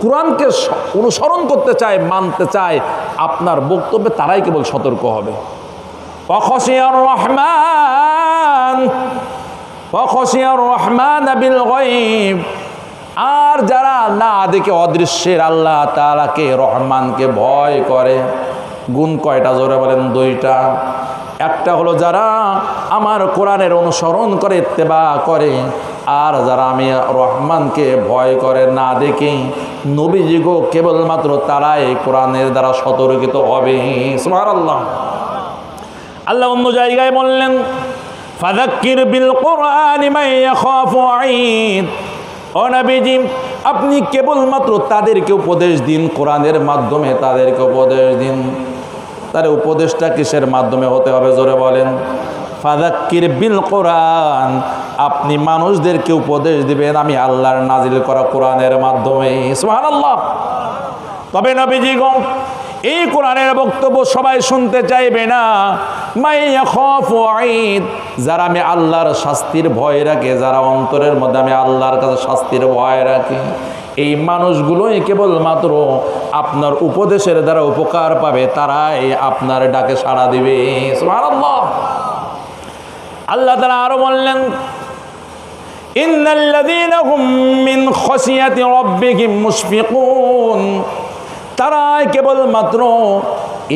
কোরআনকে অনুসরণ করতে চায়, মানতে চায়, আপনার বক্তব্যে তারাই কেবল সতর্ক হবে। ওয়াখশিয়ার রহমান বিল গায়ব, আর যারা না দেখে অদৃশ্যের আল্লাহ তাআলাকে রহমানকে ভয় করে। গুণ কয়টা? জোরে বলেন। 2টা। একটা হলো যারা আমার কোরআনের অনুসরণ করে, ইত্তেবা করে, আর যারা আমি রহমানকে ভয় করে না দেখে নবীজি গো কেবলমাত্র তারাই কোরআনের দ্বারা সতর্কিত হবে। সুবহানাল্লাহ। আল্লাহ অন্য জায়গায় বললেন ফাযাক্কির বিল কুরআনি মান ইয়াখাফু ওয়াঈদ। ও নবীজি, আপনি কেবলমাত্র তাদেরকে উপদেশ দিন, কোরআনের মাধ্যমে তাদেরকে উপদেশ দিন। তার উপদেশটা কিসের মাধ্যমে হতে হবে? জোরে বলেন। ফাযাক্কির বিল কোরআন, আপনি মানুষদেরকে উপদেশ দিবেন আমি আল্লাহর নাজিল করা কোরআনের মাধ্যমে। সুবহানাল্লাহ। তবে নবীজি গো, এই কোরআনের বক্তব্য সবাই শুনতে চাইবে না। মান ইয়াখাফু ওয়াঈদ, যারা আমি আল্লাহর শাস্তির ভয় রাখে, যারা অন্তরের মধ্যে আমি আল্লাহর কাছে শাস্তির ভয় রাখে, এই মানুষগুলোই কেবলমাত্র আপনার উপদেশের দ্বারা উপকার পাবে, তারাই আপনার ডাকে সাড়া দিবে। সুবহানাল্লাহ। আল্লাহ তাআলা আরো বললেন ইন্নাল্লাযীনা হুম মিন খাশিয়াতি রাব্বিহিম মুশফিকুন, তারাই কেবলমাত্র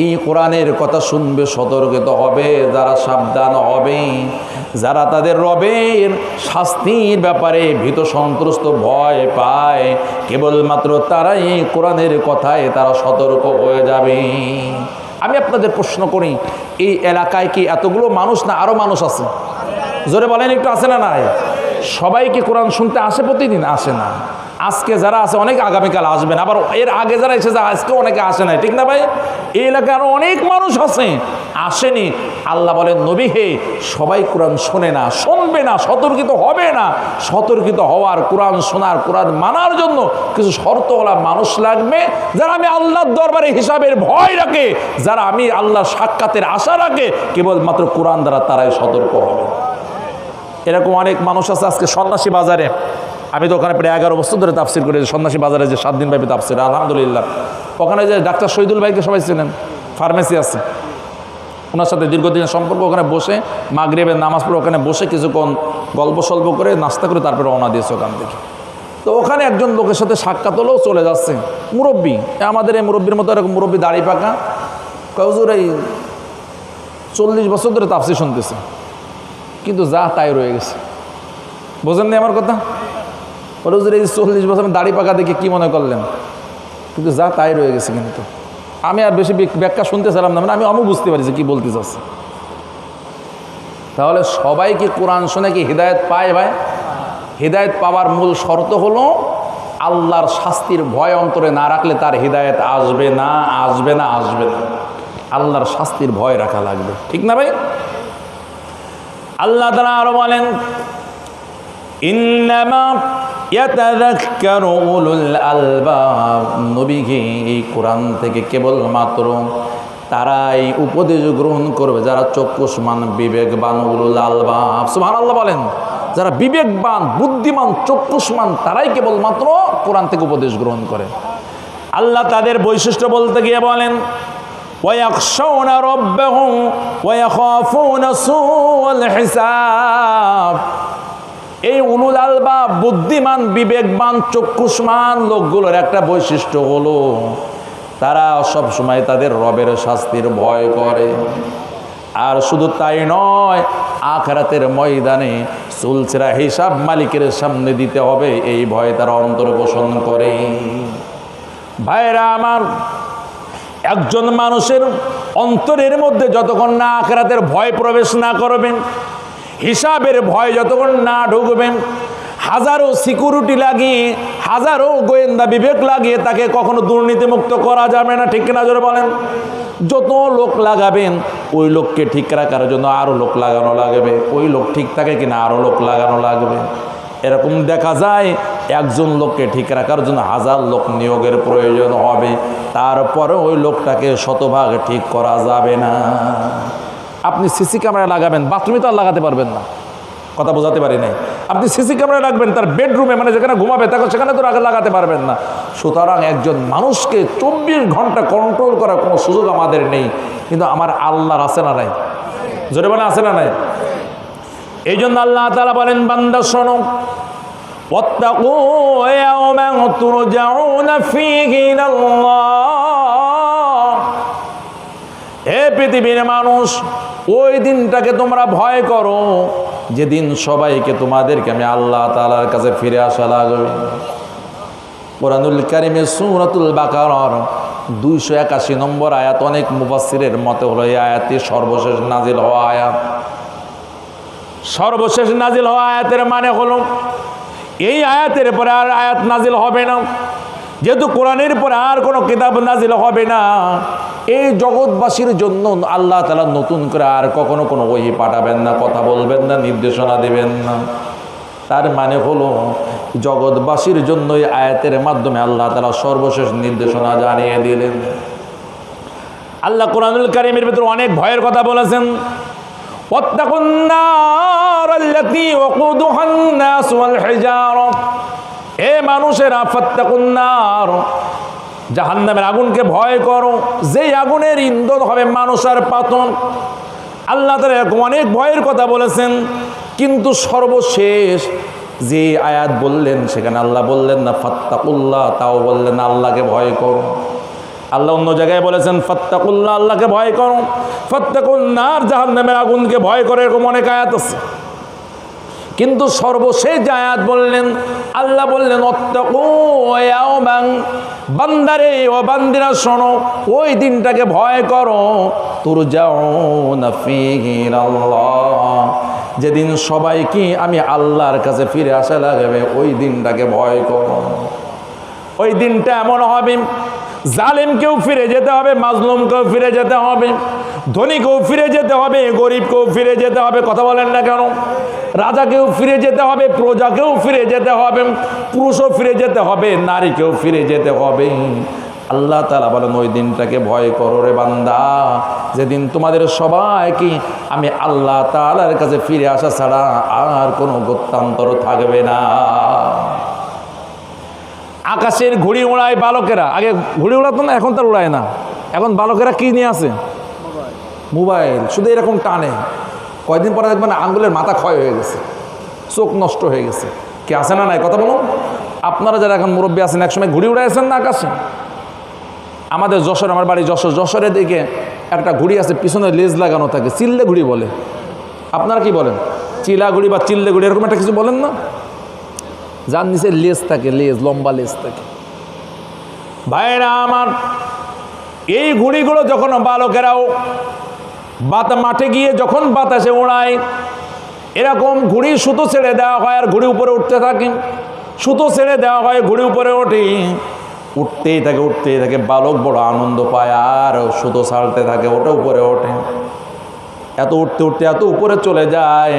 এই কোরআনের কথা শুনবে, সতর্কিত হবে, যারা সাবধান হবে, যারা তাদের রবের শাস্তির ব্যাপারে ভীত সন্ত্রস্ত ভয় পায়, কেবলমাত্র তারাই এই কোরআনের কথায় তারা সতর্ক হয়ে যাবে। আমি আপনাদের প্রশ্ন করি, এই এলাকায় কি এতগুলো মানুষ না আরো মানুষ আছে? জোরে বলেন, একটু আছে না নাই? সবাই কি কোরআন শুনতে আসে প্রতিদিন? আসে না। আজকে যারা আছে অনেক আগামীকাল আসবেন, আবার এর আগে যারা এসেছে আজকে অনেকে আসে নাই, ঠিক না ভাই? এই এলাকায় আরো অনেক মানুষ আছে আসেনি। আল্লাহ বলেন নবী হে, সবাই কোরআন শোনে না, শুনবে না, সতর্কিত হবে না। সতর্কিত হওয়ার, কোরআন শোনার, কোরআন মানার জন্য কিছু শর্তওয়ালা মানুষ লাগবে, যারা আমি আল্লাহর দরবারে হিসাবের ভয় রাখে, যারা আমি আল্লাহর সাক্ষাতের আশা রাখে, কেবলমাত্র কোরআন দ্বারা তারাই সতর্ক হবে। এরকম অনেক মানুষ আছে। আজকে সন্ন্যাসী বাজারে, আমি তো ওখানে প্রায় 11 বছর ধরে তাফসির করেছি, সন্ন্যাসী বাজারে যে 7 দিন ব্যাপী তাফসির, আলহামদুলিল্লাহ। ওখানে যে ডাক্তার শহীদুল ভাইকে সবাই চেনেন, ফার্মেসি আছে, ওনার সাথে দীর্ঘদিনের সম্পর্ক। ওখানে বসে মাগরিবের নামাজ পড়ে ওখানে বসে কিছুক্ষণ গল্প সল্প করে নাস্তা করে তারপরে রওনা দিয়েছে ওখান থেকে। তো ওখানে একজন লোকের সাথে সাক্ষাৎ হলেও চলে যাচ্ছে, মুরব্বী, আমাদের এই মুরব্বীর মতো এরকম মুরব্বী, দাড়ি পাকা। হুজুর এই 40 বছর ধরে তাফসির শুনতেছে, কিন্তু যা তাই রয়ে গেছে। বোঝেন নি আমার কথা? বলে হুজুর এই 40 বছর দাড়ি পাকা দেখে কি মনে করলেন? কিন্তু যা তাই রয়ে গেছে। কিন্তু আমি আর বেশি ব্যাখ্যা শুনতে চাইলাম না, মানে আমি বুঝতে পারি যে কি বলতে চাচ্ছে। তাহলে সবাই কি কোরআন শুনে কি হিদায়ত পায় ভাই? হিদায়ত পাওয়ার মূল শর্ত হলো আল্লাহর শাস্তির ভয় অন্তরে না রাখলে তার হিদায়ত আসবে না, আসবে না, আসবে না। আল্লাহর শাস্তির ভয় রাখা লাগবে, ঠিক না ভাই? আল্লাহ তাআলা আরো বলেন ইন্নামা ইয়াতাযাক্কারু উলুল আলবাব, নবীকে এই কোরআন থেকে কেবলমাত্র তারাই উপদেশ গ্রহণ করবে যারা চক্ষুষ্মান, বিবেকবান, উলুল আলবাব। সুবহানাল্লাহ বলেন। যারা বিবেকবান, বুদ্ধিমান, চক্ষুষ্মান, তারাই কেবলমাত্র কোরআন থেকে উপদেশ গ্রহণ করে। আল্লাহ তাদের বৈশিষ্ট্য বলতে গিয়ে বলেন ওয়ায়াখশাউনা রাব্বাহুম ওয়ায়াখাফুনা সুআল হিসাব। এই উলুল আলবাব, বুদ্ধিমান, বিবেকবান, চক্ষুষ্মান লোকগুলোর একটা বৈশিষ্ট্য হলো তারা সব সময় তাদের রবের শাস্তির ভয় করে। আর শুধু তাই নয়, আখিরাতের ময়দানে চুলচেরা হিসাব মালিকের সামনে দিতে হবে, এই ভয় তারা অন্তরে পোষণ করে। ভাইরা আমার, একজন মানুষের অন্তরের মধ্যে যতক্ষণ না আখিরাতের ভয় প্রবেশ না করবেন, হিসাবের ভয় যতক্ষণ না ঢুকবেন, হাজারো সিকিউরিটি লাগিয়ে, হাজারো গোয়েন্দা বিবেক লাগিয়ে তাকে কখনো দুর্নীতিমুক্ত করা যাবে না, ঠিক কিনা জোরে বলেন? যত লোক লাগাবেন ওই লোককে ঠিক রাখার জন্য আরও লোক লাগানো লাগবে, ওই লোক ঠিক থাকে কিনা আরও লোক লাগানো লাগবে। এরকম দেখা যায় একজন লোককে ঠিক রাখার জন্য 1000 লোক নিয়োগের প্রয়োজন হবে, তারপরে ওই লোকটাকে শতভাগ ঠিক করা যাবে না। আপনি সিসি ক্যামেরা লাগাবেন, বাথরুমে তো আর লাগাতে পারবেন না, কথা বোঝাতে পারি নাই। আপনি সিসি ক্যামেরা রাখবেন তার বেডরুমে, মানে যেখানে ঘুমাবে তাকে সেখানে তো লাগাতে পারবেন না। সুতরাং একজন মানুষকে 24 ঘন্টা কন্ট্রোল করার কোনো সুযোগ আমাদের নেই, কিন্তু আমার আল্লাহর আছে না নাই? জোরে বলে আছে না নাই? এই জন্য আল্লাহ তাআলা বলেন, বান্দা শোনো, ওয়াত্তাকু ইয়াওমান তুরজাউনা ফীহি ইলাল্লাহ। হে পৃথিবীর মানুষ, ওই দিনটাকে তোমরা ভয় করো যেদিন সবাইকে তোমাদেরকে আমি আল্লাহ তাআলার কাছে ফিরে আসা লাগবে। কোরআনুল কারীমে সূরাতুল বাকারার 281 নম্বর আয়াত, অনেক মুফাসসিরের মতে হলো এই আয়াতটি সর্বশেষ নাজিল হওয়া আয়াত। সর্বশেষ নাজিল হওয়া আয়াতের মানে হলো এই আয়াতের পরে আর আয়াত নাজিল হবে না। যেহেতু কোরআনের পরে আর কোনো কিতাব নাজিল হবে না, এই জগৎবাসীর জন্য আল্লাহ তাআলা নতুন করে আর কখনো কোনো ওহী পাঠাবেন না, কথা বলবেন না, নির্দেশনা দেবেন না। তার মানে হলো জগৎবাসীর জন্য এই আয়াতের মাধ্যমে আল্লাহ তাআলা সর্বশেষ নির্দেশনা জানিয়ে দিলেন। আল্লাহ কোরআনুল কারীমের ভিতরে অনেক ভয়ের কথা বলেছেন। ওয়াত্তাকুন নার আল্লাতী ওয়াকুদুহান নাস ওয়াল হিজারা। এ মানুষেরা, ফাত্তাকুন নার, জাহান্নামের আগুনকে ভয় করো, যেই আগুনের ইন্ধন হবে মানুষ আর পাথর। আল্লাহ তাআলা এরকম অনেক ভয়ের কথা বলেছেন, কিন্তু সর্বশেষ যে আয়াত বললেন সেখানে আল্লাহ বললেন না ফাত্তাকুল্লাহ, তাও বললেন আল্লাহকে ভয় করো। আল্লাহ অন্য জায়গায় বলেছেন ফাত্তাকুল্লাহ, আল্লাহকে ভয় করো, ফাত্তাকুন নার, জাহান্নামের আগুনকে ভয় করে, এরকম অনেক আয়াত আছে। কিন্তু সর্বশেষ যে আয়াত বললেন, আল্লাহ বললেন ওয়াত্তাকু ইয়াওমান, বান্দারে ও বান্দিরা শোনো, ওই দিনটাকে ভয় করো, তুরজাউনা ফীহি ইলাল্লাহ, যেদিন সবাইকে আমি আল্লাহর কাছে ফিরে আসা লাগবে, ওই দিনটাকে ভয় করো। ওই দিনটা এমন হবে, জালেমকেও ফিরে যেতে হবে, মাজলুমকেও ফিরে যেতে হবে, ধনীকেও ফিরে যেতে হবে, গরিবকেও ফিরে যেতে হবে, কথা বলেন না কেন? রাজাকেও ফিরে যেতে হবে, প্রজাকেও ফিরে যেতে হবে, পুরুষও ফিরে যেতে হবে, নারীকেও ফিরে যেতে হবে। আল্লাহ তাআলা বলেন ওই দিনটাকে ভয় করো রে বান্দা, যেদিন তোমাদের সবাইকে আমি আল্লাহ তাআলার কাছে ফিরে আসা ছাড়া আর কোনো গত্যান্তর থাকবে না। আকাশের ঘুড়ি উড়ায় বালকেরা, আগে ঘুড়ি উড়াতো না, এখন তার উড়ায় না। এখন বালকেরা কি নিয়ে আসে? মোবাইল। শুধু এরকম টানে, কয়দিন পরে দেখবেন আঙ্গুলের মাথা ক্ষয় হয়ে গেছে, চোখ নষ্ট হয়ে গেছে। কি আছে না নাই? কথা বলুন। আপনারা যারা এখন মুরব্বী আছেন, একসময় ঘুড়ি উড়াইছেন না আকাশে? আমাদের যশোর, আমার বাড়ি যশোর, যশোরের দিকে একটা ঘুড়ি আছে, পিছনে লেজ লাগানো থাকে, চিল্লে ঘুড়ি বলে। আপনারা কি বলেন? চিলা ঘুড়ি বা চিল্লে ঘুড়ি, এরকম একটা কিছু বলেন না? যার নিচে লেজ থাকে, লেজ, লম্বা লেজ থাকে। ভাইরা আমার, এই ঘুড়িগুলো যখন বালকেরাও মাঠে গিয়ে যখন বাতাসে ওড়ায়, এরকম ঘুড়ি সুতো ছেড়ে দেওয়া হয় আর ঘুড়ি উপরে উঠতে থাকে, সুতো ছেড়ে দেওয়া হয়, ঘুড়ি উপরে ওঠে, উঠতেই থাকে উঠতেই থাকে। বালক বড় আনন্দ পায় আর সুতো ছাড়তে থাকে, ওটা উপরে ওঠে। এত উঠতে উঠতে এত উপরে চলে যায়,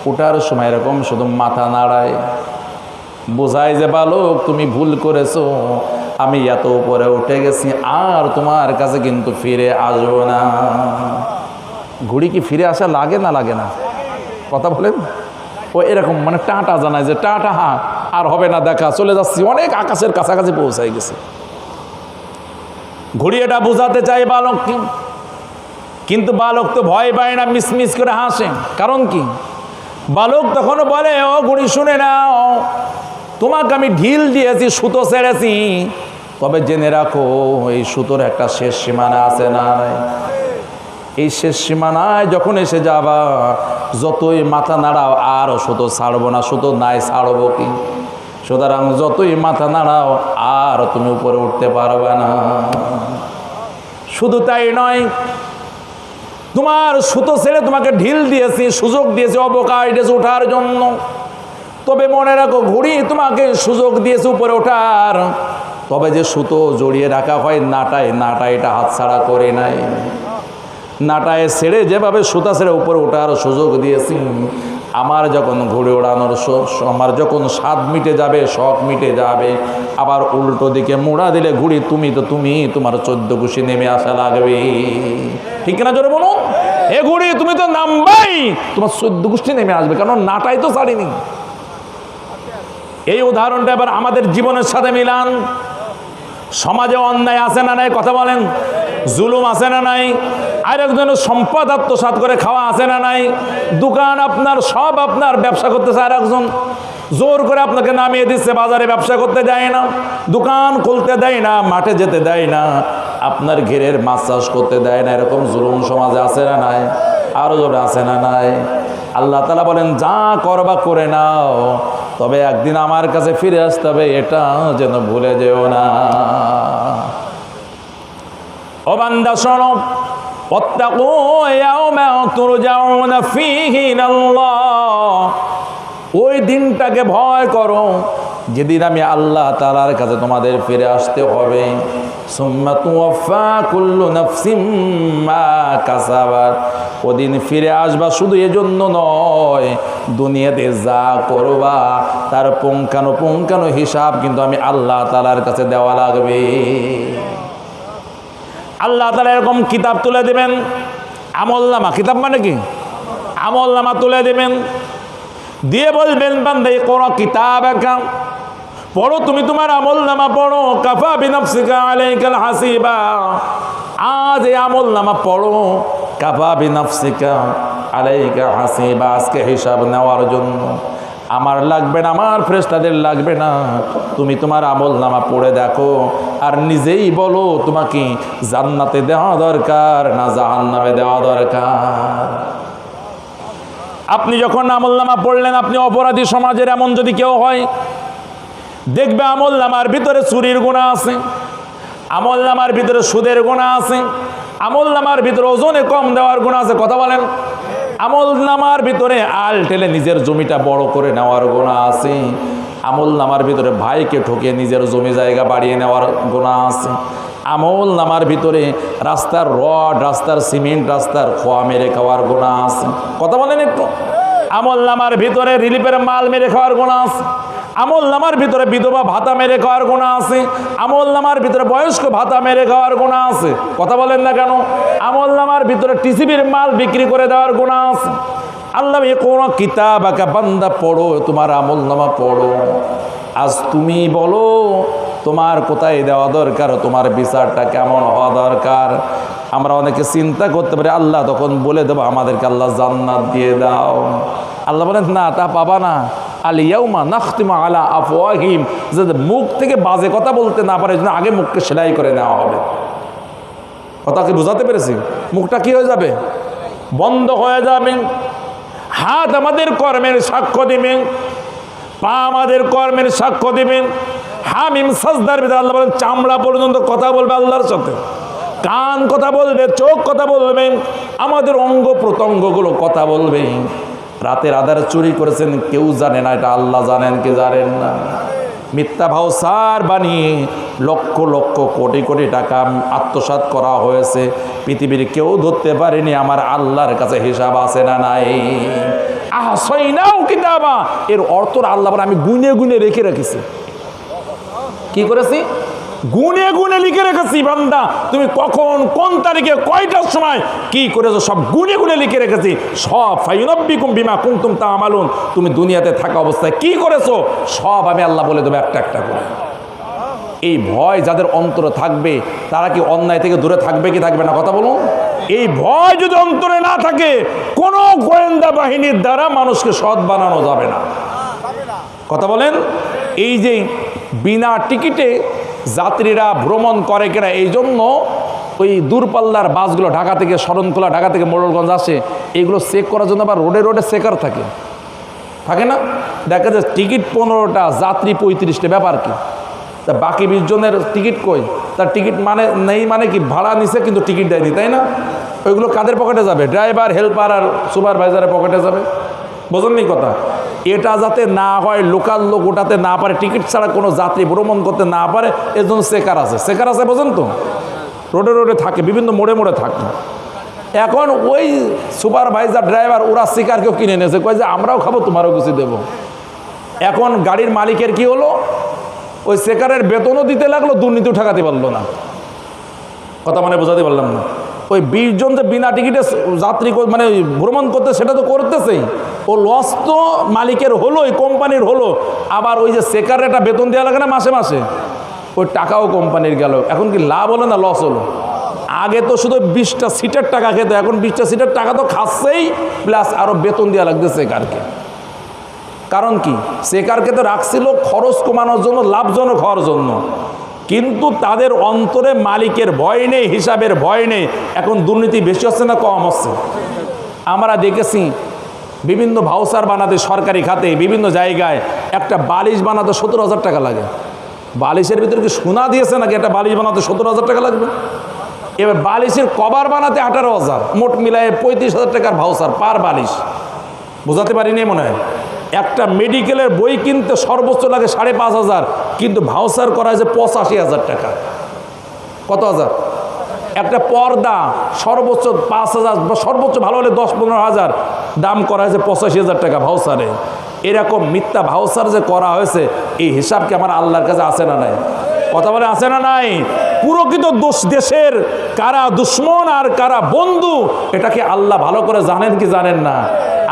ওঠার সময় এরকম শুধু মাথা নাড়ায়, বোঝায় যে বালক তুমি ভুল করেছো, আমি এত উপরে উঠে গেছি, আর তোমার কাছে কিন্তু ফিরে আসবো না। ঘুড়ি কি ফিরে আসা লাগে না লাগে না? কথা বলেন। ও এরকম মানে টাটা জানায় যে টাটা, হ্যাঁ আর হবে না দেখা, চলে যাচ্ছি, অনেক আকাশের কাছাকাছি পৌঁছাই গেছে। ঘুড়ি এটা বোঝাতে চাই বালক কি, কিন্তু বালক তো ভয় পায় না, মিসমিস করে হাসে। কারণ কি? বালক তখন বলে, ও ঘুড়ি শুনে নাও, তোমাকে আমি ঢিল দিয়েছি, সুতো ছেড়েছি, তবে জেনে রাখো এই সুতোর একটা শেষ সীমানা আছে না? এই শেষ সীমানায় যখন এসে যাবা, যতই মাথা নাড়াও আর সুতো ছাড়বো না, সুতো নাই ছাড়বো কি? সুতরাং যতই মাথা নাড়াও আর তুমি উপরে উঠতে পারবে না। শুধু তাই নয়, তোমার সুতো ছেড়ে তোমাকে ঢিল দিয়েছি, সুযোগ দিয়েছি, অবকাশ দিয়েছি ওঠার জন্য, তবে মনে রাখো ঘুড়ি তোমাকে সুযোগ দিয়েছে উপরে ওঠার, তবে যে সুতো জড়িয়ে রাখা হয় নাটায়, নাটাইটা হাতছাড়া করে নাই। নাটায় ছেড়ে যেভাবে সুতা ছেড়ে উপরে ওঠার সুযোগ দিয়েছি, আমার যখন ঘুড়ি ওড়ানোর আমার যখন স্বাদ মিটে যাবে, শখ মিটে যাবে, আবার উল্টো দিকে মোড়া দিলে ঘুড়ি তুমি তোমার 14 কুশি নেমে আসা লাগবে। ঠিক না? জোরে বলুন। এ ঘুড়ি তুমি তো নামবাই, তোমার 14 কুশি নেমে আসবে, কারণ নাটাই তো ছাড়িনি। এই উদাহরণটা এবার আমাদের জীবনের সাথে মিলান। সমাজে অন্যায় আছে না নাই কথা বলেন, জুলুম আছে না নাই, আরেকজনের সম্পদ আত্মসাৎ করে খাওয়া আছে না নাই, দোকান আপনার সব আপনার ব্যবসা করতেছে আর একজন জোর করে আপনাকে নামিয়ে দিচ্ছে, বাজারে ব্যবসা করতে দেয় না, দোকান খুলতে দেয় না, মাঠে যেতে দেয় না, আপনার ঘেরের মাছ চাষ করতে দেয় না। এরকম জুলুম সমাজে আছে না নাই, আরো জোরে আছে না নাই। আল্লাহ তাআলা বলেন যা করবা করে নাও, তবে একদিন আমার কাছে ফিরে আসতে হবে, এটা যেন ভুলে যেও না। ও বান্দা শোনো, ওয়াত্তাকু ইয়াওমা তুরজাউনা ফীহি ইলাল্লাহ, ওই দিনটাকে ভয় করো যেদিন আমি আল্লাহ তাআলার কাছে তোমাদের ফিরে আসতে হবে। সুম্মা তুওয়াফা কুল্লু নাফসিম মা কাসাবাত, ওদিন ফিরে আসবা শুধু এজন্য নয়, দুনিয়াতে যা করবা তার পুঙ্খানুপুঙ্খানু হিসাব কিন্তু আমি আল্লাহ তাআলার কাছে দেওয়া লাগবে। আল্লাহ তাআলা এরকম কিতাব তুলে দেবেন, আমলনামা, কিতাব মানে কি আমলনামা তুলে দেবেন, দিয়ে বলবেন বান্দা ইকরা কিতাবাকা, পড়ো তুমি তোমার আমলনামা পড়ো, কাফা বিনাফসিকা আলাইকাল হাসিবা, আজ এই আমলনামা পড়ো, কাফা বিনাফসিকা আলাইকা হাসিবা, আজকে হিসাব নেওয়ার জন্য আমার লাগবে না, আমার ফেরেশতাদের লাগবে না, তুমি তোমার আমলনামা পড়ে দেখো আর নিজেই বলো তোমাকে জান্নাতে দেওয়া দরকার না জাহান্নামে দেওয়া দরকার। আপনি যখন আমলনামা পড়লেন, আপনি অপরাধী সমাজের এমন যদি কেউ হয়, দেখবে আমলনামার ভিতরে চুরির গুনাহ আছে, আমলনামার ভিতরে সুদের গুনাহ আছে, আমলনামার ভিতরে ওজনে কম দেওয়ার গুনাহ আছে, কথা বলেন, আমলনামার ভিতরে আল টেলে নিজের জমিটা বড় করে নেওয়ার গুনাহ আছে, আমলনামার ভিতরে ভাইকে ঠকিয়ে নিজের জমি জায়গা বাড়িয়ে নেওয়ার গুনাহ আছে, আমলনামার ভিতরে রাস্তার রড, রাস্তার সিমেন্ট, রাস্তার খোয়া মেরে খাওয়ার গুনাহ আছে, কথা বলেন একটু, আমলনামার ভিতরে রিলিফের মাল মেরে খাওয়ার গুনাহ আছে, আমলনামার ভিতরে বিধবা ভাতা মেরে খাওয়ার গুনাহ আছে, আমলনামার ভিতরে বয়স্ক ভাতা মেরে খাওয়ার গুনাহ আছে, কথা বলেন না কেন, আমলনামার ভিতরে টিসিবির মাল বিক্রি করে দেওয়ার গুনাহ আছে। আল্লাহ ইকরা কিতাবাকা, বান্দা পড়ো তোমার আমলনামা পড়ো, আজ তুমি বলো তোমার কোথায় দেওয়া দরকার, তোমার বিচারটা কেমন হওয়া দরকার। আমরা অনেকে চিন্তা করতে পারি আল্লাহ তখন বলে দেবো আমাদেরকে আল্লাহ জান্নাত দিয়ে দাও, আল্লাহ বলেন না, তা পাবা না। আল ইয়াউমা নাখতিমু আলা আফওয়াহিম, যাতে মুখ থেকে বাজে কথা বলতে না পারে জন্য আগে মুখকে সেলাই করে নেওয়া হবে। কথা কি বুঝাতে পেরেছি? মুখটা কি হয়ে যাবে? বন্ধ হয়ে যাবে। হাত আমাদের কর্মের সাক্ষ্য দিবেন, পা আমাদের কর্মের সাক্ষ্য দিবেন, হামিম সাজদার ভিতরে আল্লাহ বলেন চামড়া পর্যন্ত কথা বলবে আল্লাহর সাথে, কান কথা বলবে, চোখ কথা বলবেন, আমাদের অঙ্গ প্রত্যঙ্গগুলো কথা বলবে। রাতের আধারে চুরি করেছেন কেউ জানে না, এটা আল্লাহ জানেন, কে জানেন না। মিথ্যা ভাওসার বানিয়ে লক্ষ লক্ষ কোটি কোটি টাকা আত্মসাৎ করা হয়েছে, পৃথিবীর কেউ ধরতে পারেনি, আমার আল্লাহর কাছে হিসাব আছে না নাই। আহসাইনাও কিতাবা, এর অর্থ আল্লাহ বলে আমি গুনে গুনে রেখে রেখেছি। কি করেছি? গুনে গুনে লিখে রেখেছি। বান্দা তুমি কখন কোন তারিখে কয়টার সময় কি করেছো সব গুনে গুনে লিখে রেখেছি, সব ফায়ুনাব্বিকুম বিমা কুনতুম তা'মালুন, তুমি দুনিয়াতে থাকা অবস্থায় কি করেছো সব আমি আল্লাহ বলে দেবো একটা একটা করে। এই ভয় যাদের অন্তরে থাকবে তারা কি অন্যায় থেকে দূরে থাকবে কি থাকবে না? কথা বলুন। এই ভয় যদি অন্তরে না থাকে, কোনো গোয়েন্দা বাহিনীর দ্বারা মানুষকে সৎ বানানো যাবে না। কথা বলেন। এই যে বিনা টিকিটে যাত্রীরা ভ্রমণ করে কিনা, এই জন্য ওই দূরপাল্লার বাসগুলো ঢাকা থেকে শরণখোলা, ঢাকা থেকে মোড়লগঞ্জ আসে, এইগুলো চেক করার জন্য আবার রোডে রোডে চেকার থাকে, থাকে না? দেখা যায় টিকিট 15টা, যাত্রী 35টা, ব্যাপার কি? তা বাকি 20 জনের টিকিট কই? তার টিকিট মানে নেই, মানে কি ভাড়া নিছে কিন্তু টিকিট দেয়নি, তাই না? ওইগুলো কাদের পকেটে যাবে? ড্রাইভার, হেল্পার আর সুপারভাইজারের পকেটে যাবে। বোঝেননি কথা? এটা যাতে না হয়, লোকাল লোক ওটাতে না পারে, টিকিট ছাড়া কোনো যাত্রী ভ্রমণ করতে না পারে, এর জন্য চেকার আছে। চেকার আছে, বোঝেন তো? রোডে রোডে থাকে, বিভিন্ন মোড়ে মোড়ে থাকে। এখন ওই সুপারভাইজার, ড্রাইভার, ওরা চেকারকেও কিনে নিয়েছে, কয় যে আমরাও খাবো, তোমারও কিছু দেবো। এখন গাড়ির মালিকের কি হলো? ওই চেকারের বেতনও দিতে লাগলো, দুর্নীতিও ঠেকাতে পারলো না। কথা মানে বোঝাতে পারলাম না। ওই 20 জন যে বিনা টিকিটে যাত্রী মানে ভ্রমণ করতে, সেটা তো করতেছেই। ও লস তো মালিকের হলো, কোম্পানির হলো, আবার ওই যে চেকার একটা বেতন দেওয়া লাগে না মাসে মাসে, ওই টাকাও কোম্পানির গেল। এখন কি লাভ হলো না লস হলো? আগে তো শুধু 20টা সিটের টাকা খেত, এখন 20টা সিটের টাকা তো খাচ্ছেই, প্লাস আরও বেতন দেওয়া লাগছে চেকারকে। কারণ কি, চেকারকে তো রাখছিল খরচ কমানোর জন্য, লাভজনক হওয়ার জন্য, কিন্তু তাদের অন্তরে মালিকের ভয় নেই, হিসাবের ভয় নেই। এখন দুর্নীতি বেশি হচ্ছে না কম হচ্ছে? আমরা দেখেছি বিভিন্ন ভাউচার বানাতে সরকারি খাতে বিভিন্ন জায়গায় একটা বালিশ বানাতে 17,000 টাকা লাগে। বালিশের ভিতরে কি সোনা দিয়েছে নাকি একটা বালিশ বানাতে 17,000 টাকা লাগবে? এবার বালিশের কভার বানাতে 18,000, মোট মিলায় 35,000 টাকার ভাউচার পার বালিশ। বোঝাতে পারিনি মনে হয়? একটা মেডিকেলের বই কিনতে সর্বোচ্চ লাগে 5,500, কিন্তু ভাউচার করা হয়েছে 85,000 টাকা। কত হাজার? একটা পর্দা সর্বোচ্চ 5,000, সর্বোচ্চ ভালো হলে 10-15,000, দাম করা হয়েছে 85,000 টাকা ভাউচারে। এরকম মিথ্যা ভাউচার যে করা হয়েছে, এই হিসাব কি আমার আল্লাহর কাছে আছে না নাই? কথা বলে আছে না নাই? প্রকৃত দেশের কারা দুশ্মন আর কারা বন্ধু, এটাকে আল্লাহ ভালো করে জানেন কি জানেন না?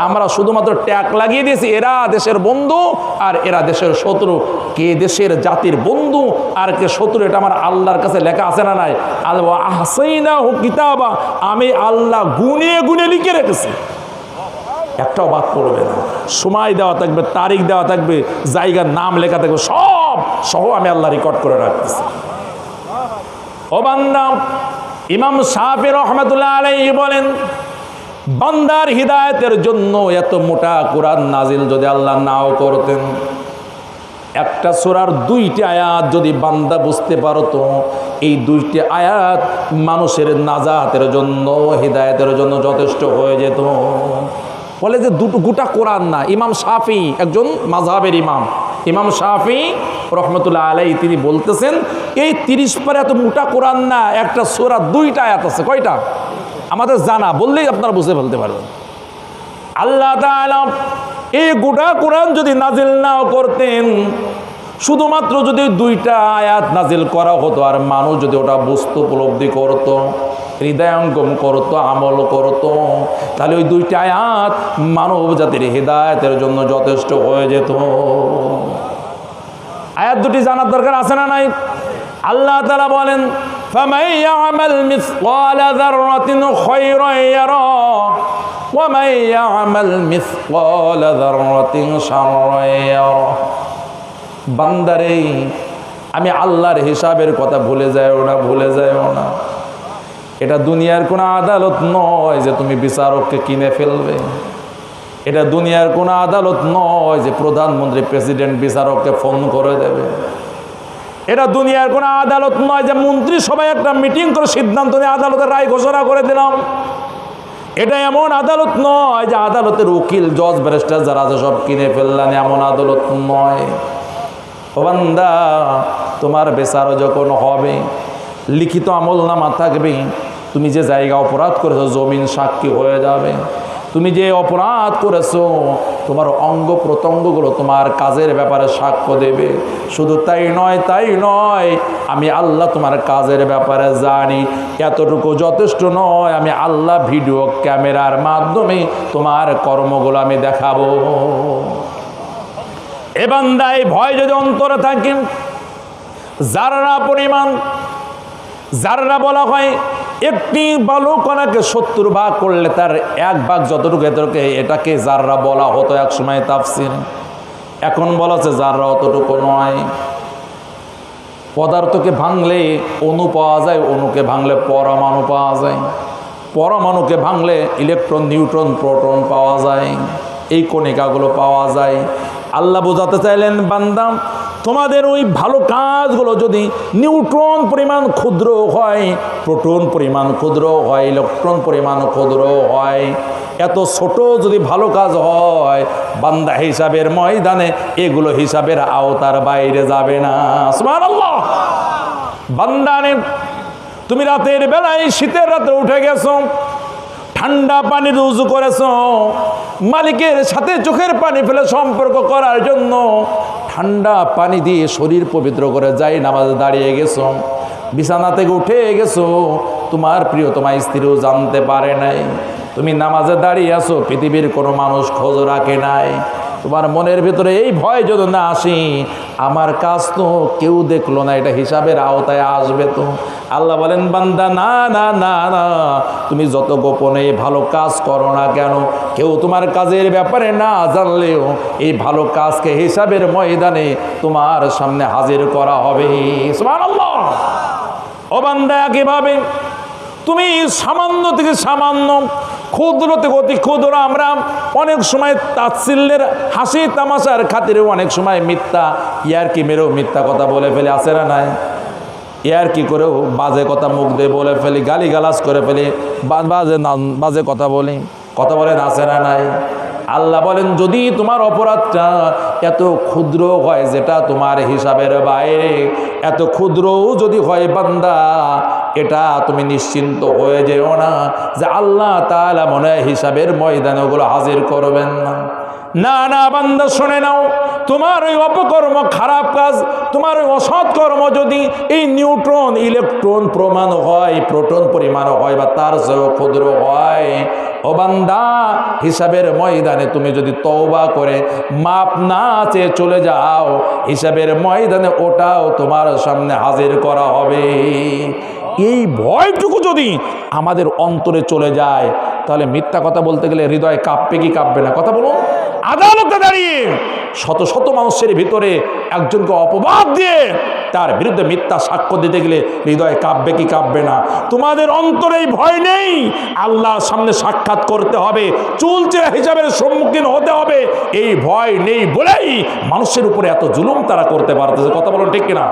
আমরা শুধুমাত্র ট্যাগ লাগিয়ে দিয়েছি, এরা দেশের বন্ধু আর এরা দেশের শত্রু। কে দেশের জাতির বন্ধু আর কে শত্রু, এটা আমার আল্লাহর কাছে লেখা আছে না নাই? আল্লাহ আহসাইনাহু কিতাবা, আমি আল্লাহ গুনে গুনে লিখে রেখেছি, একটাও বাদ পড়বে না। সময় দেওয়া থাকবে, তারিখ দেওয়া থাকবে, জায়গার নাম লেখা থাকবে, সব সহ আমি আল্লাহ রেকর্ড করে রাখতেছি। ও বান্দা, ইমাম শাফি রহমাতুল্লাহ আলাইহি বলেন, বান্দার হিদায়াতের জন্য এত মোটা কোরআন নাজিল যদি আল্লাহ নাও করতেন, একটা সূরার 2টি আয়াত যদি বান্দা বুঝতে পারতো, এই 2টি আয়াত মানুষের নাজাতের জন্য, হিদায়াতের জন্য যথেষ্ট হয়ে যেত। বলে যে গোটা কোরআন না। ইমাম শাফি একজন মাযহাবের ইমাম, ইমাম শাফি রহমতুল্লাহ আলাইহি, তিনি বলতেছেন এই 30 পারা এত মোটা কোরআন না, একটা সূরা 2টা আয়াত আছে। কয়টা? আমাদের জানা, বললেই আপনারা বুঝে ফেলতে পারবেন। আল্লাহ তাআলা এই গোটা কোরআন যদি নাজিল নাও করতেন, শুধুমাত্র যদি 2টা আয়াত নাজিল করা হতো, আর মানুষ যদি ওটা বুঝতো, উপলব্ধি করতো, হৃদয়ঙ্গম করতো, আমল করতো, তাহলে ওই 2টা আয়াত মানব জাতির হিদায়াতের জন্য যথেষ্ট হয়ে যেত। আয়াত 2টি জানার দরকার আছে না নাই? আল্লাহ তাআলা বলেন, ফামান ইয়ামাল মিসকালা যাররাতিন খায়রান ইয়ারা ওয়া মান ইয়ামাল মিসকালা যাররাতিন শাররান ইয়ারা। বান্দারে, আমি আল্লাহর হিসাবের কথা ভুলে যাও না, ভুলে যাও না। এটা দুনিয়ার কোনো আদালত নয় যে তুমি বিচারককে কিনে ফেলবে। এটা দুনিয়ার কোনো আদালত নয় যে প্রধানমন্ত্রী, প্রেসিডেন্ট বিচারককে ফোন করে দেবে। এটা দুনিয়ার কোনো আদালত নয় যে মন্ত্রী সবাই একটা মিটিং করে সিদ্ধান্ত নিয়ে আদালতের রায় ঘোষণা করে দিলাম। এটা এমন আদালত নয় যে আদালতের উকিল, জজ, ব্যারিস্টার যারা আছে সব কিনে ফেললেন, এমন আদালত নয়। ও বান্দা, তোমার বিচারও যখন হবে, লিখিত আমলনামা থাকবে, তুমি যে জায়গা অপরাধ করেছো জমিন সাক্ষী হয়ে যাবে। তুমি যে অপরাধ করেছো, তোমার অঙ্গ প্রত্যঙ্গগুলো তোমার কাজের ব্যাপারে সাক্ষ্য দেবে। শুধু তাই নয়, আমি আল্লাহ তোমার কাজের ব্যাপারে জানি। এতটুকু যথেষ্ট নয়, আমি আল্লাহ ভিডিও ক্যামেরার মাধ্যমে তোমার কর্মগুলো আমি দেখাবো। এ বান্দা, এই ভয় যদি অন্তরে থাকে, যারা পরিমাণ, যারা বলা হয় একটি বালু কণাকে 70 ভাগ করলে তার 1 ভাগ যতটুকু, এটাকে যাররা বলা হতো এক সময় তাফসীর। এখন বলা হচ্ছে যাররা অতটুকু নয়। পদার্থকে ভাঙলে অণু পাওয়া যায়, অণুকে ভাঙলে পরমাণু পাওয়া যায়, পরমাণুকে ভাঙলে ইলেকট্রন, নিউট্রন, প্রোটন পাওয়া যায়, এই কণিকাগুলো পাওয়া যায়। আল্লাহ বোঝাতে চাইলেন, বান্দা, তোমাদের ওই ভালো কাজগুলো যদি নিউট্রন পরিমাণ ক্ষুদ্র হয়, প্রোটন পরিমাণ ক্ষুদ্র হয়, ইলেকট্রন পরিমাণ ক্ষুদ্র হয়, এত ছোট যদি ভালো কাজ হয়, বান্দা হিসাবের ময়দানে এগুলো হিসাবের আওতার বাইরে যাবে না। সুবহানাল্লাহ। বান্দানে, তুমি রাতের বেলায়, শীতের রাতে উঠে গেছো, ঠান্ডা পানির উযু করেছো, মালিকের সাথে চোখের পানি ফেলে সম্পর্ক করার জন্য ঠান্ডা পানি দিয়ে শরীর পবিত্র করে যাই নামাজে দাঁড়িয়ে গেছো, বিছানা থেকে উঠে গেছো, তোমার প্রিয়তমা স্ত্রীও জানতে পারে নাই। তুমি নামাজে দাঁড়িয়ে আছো, পৃথিবীর কোনো মানুষ খোঁজ রাখে নাই। তোমার মনের ভিতরে এই ভয় যদি না আসি, আমার কাজ তো কেউ দেখলো না, এটা হিসাবের আওতায় আসবে তো। আল্লাহ বলেন, বান্দা না না না না, তুমি যত গোপনে ভালো কাজ করো না কেন, কেউ তোমার কাজের ব্যাপারে না জানলেও এই ভালো কাজকে হিসাবের ময়দানে তোমার সামনে হাজির করা হবে। সুবহানাল্লাহ। ও বান্দা, কিভাবে তুমি সামান্য থেকে সামান্য, ক্ষুদ্র থেকে অতি ক্ষুদ্র, আমরা অনেক সময় তাচ্ছিল্যের হাসি তামাশার খাতিরে অনেক সময় মিথ্যা ইয়ারকি মেরেও মিথ্যা কথা বলে ফেলে, আছে না নাই? ইয়ারকি করেও বাজে কথা মুখ দিয়ে বলে ফেলি, গালিগালাজ করে ফেলি, বাজে কথা বলেন, আছে না নাই? আল্লাহ বলেন, যদি তোমার অপরাধটা এত ক্ষুদ্র হয় যেটা তোমার হিসাবের বাইরে, এত ক্ষুদ্রও যদি হয় বান্দা, এটা তুমি নিশ্চিন্ত হয়ে যেও না যে আল্লাহ তাআলা মনে হয় হিসাবের ময়দানে ওগুলো হাজির করবেন না। না না বান্দা, শুনে নাও, তোমার ওই অপকর্ম, খারাপ কাজ, তোমার ওই অসৎ কর্ম যদি এই নিউট্রন, ইলেকট্রন প্রমাণ হয়, প্রোটন পরিমাণ হয়, বা তার চেয়েও ক্ষুদ্র হয়, ও বান্দা, হিসাবের ময়দানে তুমি যদি তওবা করে মাপ না চেয়ে চলে যাও, হিসাবের ময়দানে ওটাও তোমার সামনে হাজির করা হবে। এই ভয়টুকু যদি আমাদের অন্তরে চলে যায়, তাহলে মিথ্যা কথা বলতে গেলে হৃদয় কাঁপবে কি কাঁপবে না? কথা বলুন। আদালতে দাঁড়িয়ে শত শত মানুষের ভিতরে একজনকে অপবাদ দিয়ে তার বিরুদ্ধে মিথ্যা সাক্ষ্য দিতে গেলে হৃদয় কাঁপবে কি কাঁপবে না? তোমাদের অন্তরে এই ভয় নেই, আল্লাহর সামনে সাক্ষাৎ করতে হবে, চুলচেরা হিসাবের সম্মুখীন হতে হবে, এই ভয় নেই বলেই মানুষের উপরে এত জুলুম তারা করতে পারতেছে। কথা বলুন ঠিক কিনা?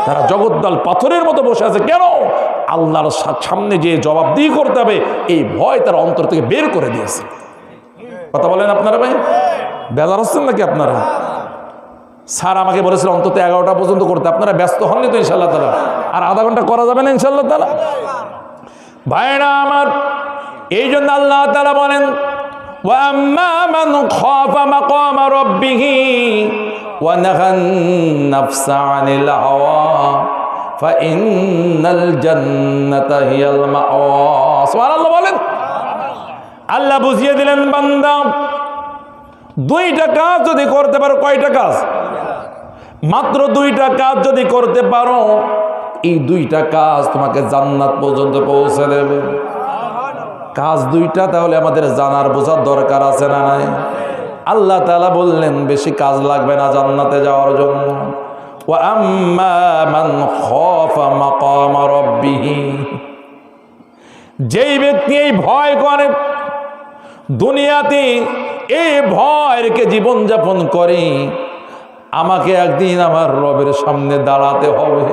তারা জগদ্দল পাথরের মতো বসে আছে কেন? আল্লাহর সামনে যে জবাবদিহি করতে হবে, এই ভয় তার অন্তর থেকে বের করে দিয়েছে। কথা বলেন আপনারা ভাই, বেজার হচ্ছেন নাকি আপনারা? স্যার আমাকে বলেছিল অন্তত 11টা পর্যন্ত করতে, আপনারা ব্যস্ত হননি তো ইনশাআল্লাহ তাআলা? আর আধা ঘন্টা করা যাবে না ইনশাআল্লাহ তাআলা? ভাইরা আমার, এই জন্য আল্লাহ তাআলা বলেন, ওয়া আম্মা মান খাফা মাকামা রাব্বিহি ওয়া নাহান নাফসা আনিল হাওয়া ফাইন্নাল জান্নাতা হিয়াল মাওয়া। সুবহানাল্লাহ বলেন। আল্লাহ বুঝিয়ে দিলেন, বান্দা, দুইটা কাজ যদি করতে পারো, কয়টা কাজ? মাত্র দুইটা কাজ যদি করতে পারো, এই দুইটা কাজ তোমাকে জান্নাত পর্যন্ত পৌঁছে দেবে। কাজ দুইটা, তাহলে আমাদের জানার বোঝার দরকার আছে না নাই? আল্লাহ তাআলা বললেন, বেশি কাজ লাগবে না জান্নাতে যাওয়ার জন্য। ওয়া আম্মা মান খাফা মাকামা রাব্বিহি, যেই ব্যক্তি এই ভয় করে, দুনিয়াতে এই ভয় রেখে জীবনযাপন করে, আমাকে একদিন আমার রবের সামনে দাঁড়াতে হবে।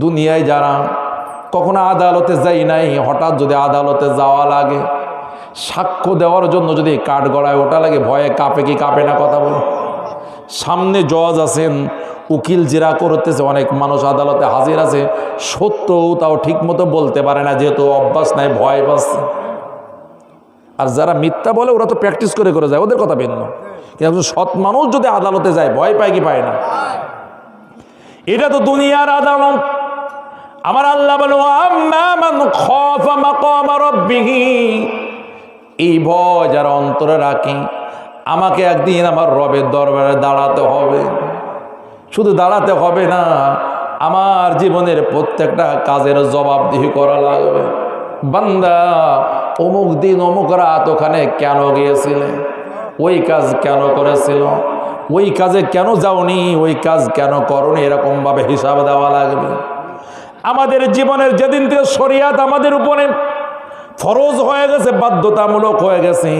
দুনিয়ায় যারা কখনো আদালতে যাই নাই, হঠাৎ যদি আদালতে যাওয়া লাগে, সাক্ষ্য দেওয়ার জন্য যদি কাঠ গড়ায় ওটা লাগে, ভয়ে কাঁপে কি কাঁপে না? কথা বলো। সামনে জজ আছেন, উকিল জেরা করতেছে, অনেক মানুষ আদালতে হাজির আছে, সত্যও তাও ঠিক মতো বলতে পারে না, যেহেতু অভ্যাস নাই, ভয় পাচ্ছে। আর যারা মিথ্যা বলে ওরা তো প্র্যাকটিস করে করে যায়, ওদের কথা ভিন্ন। কিন্তু সৎ মানুষ যদি আদালতে যায়, ভয় পায় কি পায় না? এটা তো দুনিয়ার আদালত। আমার আল্লাহ বলে, আম্মা মান খাফা মাকামা রাব্বিহি, এই ভয় যারা অন্তরে রাখে, আমাকে একদিন আমার রবের দরবারে দাঁড়াতে হবে। শুধু দাঁড়াতে হবে না, আমার জীবনের প্রত্যেকটা কাজের জবাবদিহি করা লাগবে। বান্দা, অমুক দিন অমুক রাত ওখানে কেন গিয়েছিলে? ওই কাজ কেন করেছিল? ওই কাজে কেন যাওনি? ওই কাজ কেন করনি? এরকমভাবে হিসাব দেওয়া লাগবে। আমাদের জীবনের যেদিন থেকে শরিয়াত আমাদের উপরে ফরজ হয়ে গেছে, বাধ্যতামূলক হয়ে গেছে,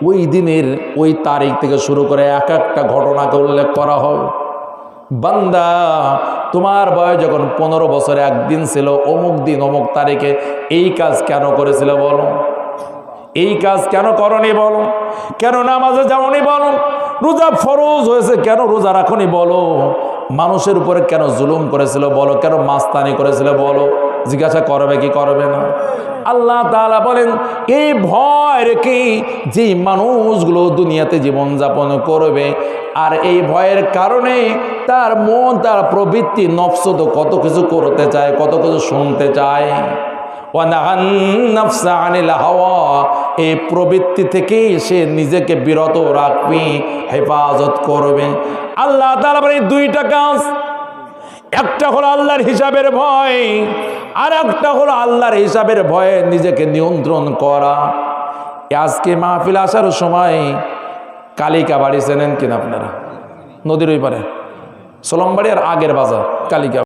ওই দিনের ওই তারিখ থেকে শুরু করে এক একটা ঘটনাকে উল্লেখ করা হবে। বান্দা, তোমার বয়স যখন 15 বছরে একদিন ছিল, অমুক দিন অমুক তারিখে এই কাজ কেন করেছিল বলো? এই কাজ কেন করনি বলো? কেন নামাজে যাওনি বলো? রোজা ফরজ হয়েছে কেন রোজা রাখনি বলো? মানুষের উপরে কেন জুলুম করেছিল বলো? কেন মাস্তানি করেছিল বলো? জিজ্ঞাসা করবে কি করবে না? আল্লাহ তাআলা বলেন এই ভয় রেখে যে মানুষগুলো দুনিয়াতে জীবনযাপন করবে, আর এই ভয়ের কারণে তার মন, তার প্রবৃত্তি, নফস তো কত কিছু করতে চায়, কত কিছু শুনতে চায়। ওয়ানাহান নাফসা আনিল হাওয়া, এই প্রবৃত্তি থেকেই সে নিজেকে বিরত রাখবে, হেফাজত করবে। আল্লাহ তাআলা বলেন দুইটা কাজ, একটা হলো আল্লাহর হিসাবের ভয়, আর একটা হলো আল্লাহর হিসাবের ভয়ে নিজেকে নিয়ন্ত্রণ করা। আজকে মাহফিল আসার সময় কালিকা বাড়ি চেনেন কিনা আপনারা? নদীর ওই পারে সোলমবাড়ি আর আগের বাজার কালিকা।